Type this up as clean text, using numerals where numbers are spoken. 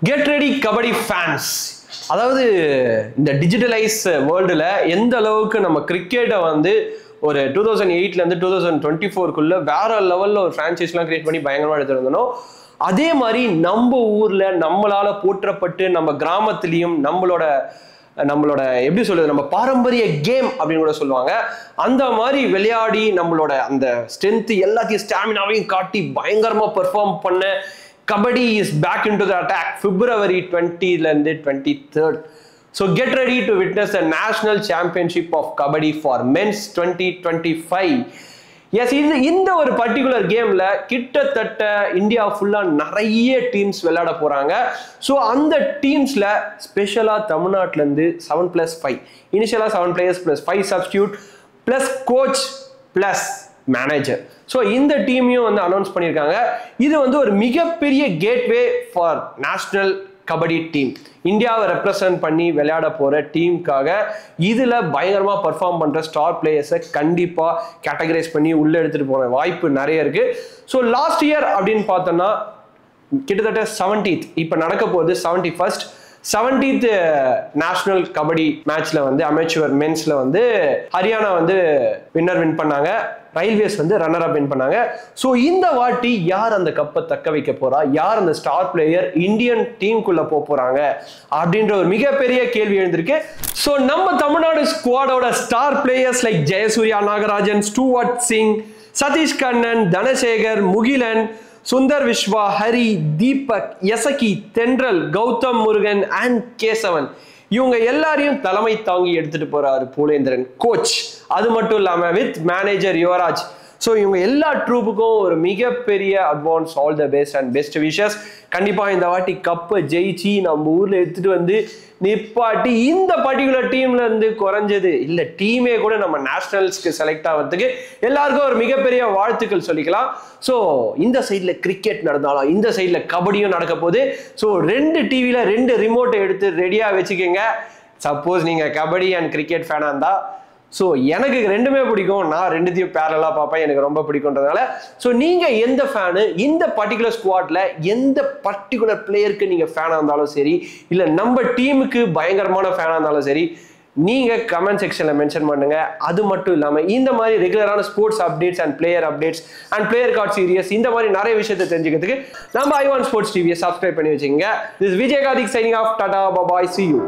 Get ready kabaddi fans. அதாவது இந்த digitalise வேர்ல்டுல எந்த அளவுக்கு நம்ம கிரிக்கெட்டை வந்து ஒரு 2008லேருந்து 2024க்குள்ள வேற லெவலில் ஒரு ஃப்ரான்ச்சைஸ்லாம் கிரியேட் பண்ணி பயங்கரமாக எடுத்துருந்தோம். அதே மாதிரி நம்ம ஊர்ல நம்மளால போற்றப்பட்டு நம்ம கிராமத்திலையும் நம்மளோட எப்படி சொல்றது, நம்ம பாரம்பரிய கேம் அப்படின்னு கூட சொல்லுவாங்க, அந்த மாதிரி விளையாடி நம்மளோட அந்த ஸ்ட்ரென்த் எல்லாத்தையும் ஸ்டாமினாவையும் காட்டி பயங்கரமா பெர்ஃபார்ம் பண்ண kabaddi is back in to the attack February 20லேருந்து 23rd. So get ready to witness the National Championship of Kabaddi for Men's 2025. S, இந்த ஒரு பர்டிகுலர் கேம்ல கிட்டத்தட்ட இந்தியா ஃபுல்லா நிறைய டீம்ஸ் விளையாட போறாங்க. ஸோ அந்த டீம்ஸ்ல ஸ்பெஷலா தமிழ்நாட்டில இருந்து 7+5 இனிஷியலா 7 players + 5 substitute plus coach plus manager. So இந்த டீமையும் வந்து அனௌன்ஸ் பண்ணியிருக்காங்க. இது வந்து ஒரு மிகப்பெரிய gateway for national kabaddi team. இந்தியாவை ரெப்ரசன்ட் பண்ணி விளையாட போற டீமுக்காக இதுல பயங்கரமா பெர்ஃபார்ம் பண்ற ஸ்டார் பிளேயர்ஸை கண்டிப்பா கேட்டகரைஸ் பண்ணி உள்ள எடுத்துட்டு போற வாய்ப்பு நிறைய இருக்கு. ஸோ லாஸ்ட் இயர் அப்படின்னு பார்த்தோம்னா கிட்டத்தட்ட 70th, இப்ப நடக்க போகுது 71st நேஷனல் கபடி மேட்ச்ல வந்து அமெச்சூர் மென்ஸ்ல வந்து ஹரியானா வந்து வின் பண்ணாங்க, ரயில்வேஸ் வந்து ரன்னர் அப் வின் பண்ணாங்க. ஸோ இந்த வாட்டி யார் அந்த கப்பை தக்க வைக்க போறா, யார் அந்த ஸ்டார் பிளேயர் இந்தியன் டீமுக்குள்ள போறாங்க அப்படின்ற ஒரு மிகப்பெரிய கேள்வி எழுந்திருக்கு. ஸோ நம்ம தமிழ்நாடு ஸ்குவாடோட star players like Jayasurya, Nagarajan, Stuart Singh, Sathish Kannan, Dhanasekar, Mugilan, Sundar Viswa, Hari, Deepak, யசகி, தென்றல், கௌதம் முருகன் அண்ட் கேசவன், இவங்க எல்லாரையும் தலைமை தாங்கி எடுத்துட்டு போறாரு பூலேந்திரன் கோச். அது மட்டும் இல்லாம வித் மேனேஜர் யுவராஜ். ஸோ இவங்க எல்லா ட்ரூப்புக்கும் ஒரு மிகப்பெரிய advance all the best and best wishes. கண்டிப்பா இந்த வாட்டி கப்பை ஜெயிச்சு நம்ம ஊர்ல எடுத்துட்டு வந்து நிப்பாட்டி இந்த பர்டிகுலர் டீம்ல இருந்து குறைஞ்சது இல்ல டீமே கூட நம்ம நேஷனல்ஸ்க்கு செலக்ட் ஆகிறதுக்கு எல்லாருக்கும் ஒரு மிகப்பெரிய வாழ்த்துக்கள் சொல்லிக்கலாம். ஸோ இந்த சைட்ல கிரிக்கெட் நடந்தாலும் இந்த சைட்ல கபடியும் நடக்க போகுது. ஸோ 2 டிவில 2 ரிமோட்டை எடுத்து ரெடியா வச்சுக்கோங்க. சப்போஸ் நீங்க கபடி அண்ட் கிரிக்கெட் ஃபேனா இருந்தா. ஸோ எனக்கு ரெண்டுமே பிடிக்கும், நான் ரெண்டுத்தையும் பேரலா பார்ப்பேன், எனக்கு ரொம்ப பிடிக்கும்ன்றதுனால. ஸோ நீங்க எந்த ஃபேனு, இந்த பர்டிகுலர் ஸ்குவாட்ல எந்த பர்டிகுலர் பிளேயருக்கு நீங்க ஃபேனா இருந்தாலும் சரி, இல்ல நம்ம டீமுக்கு பயங்கரமான ஃபேனா இருந்தாலும் சரி, நீங்க கமெண்ட் செக்ஷன்ல மென்ஷன் பண்ணுங்க. அது மட்டும் இல்லாம இந்த மாதிரி ரெகுலரான sports updates and player updates and player card series இந்த மாதிரி நிறைய விஷயத்தை தெரிஞ்சுக்கிறதுக்கு நம்ம i1 Sports TV சப்ஸ்கிரைப் பண்ணி வச்சுக்கோங்க. This Vijay Karthik signing off. Tata, bye, see you.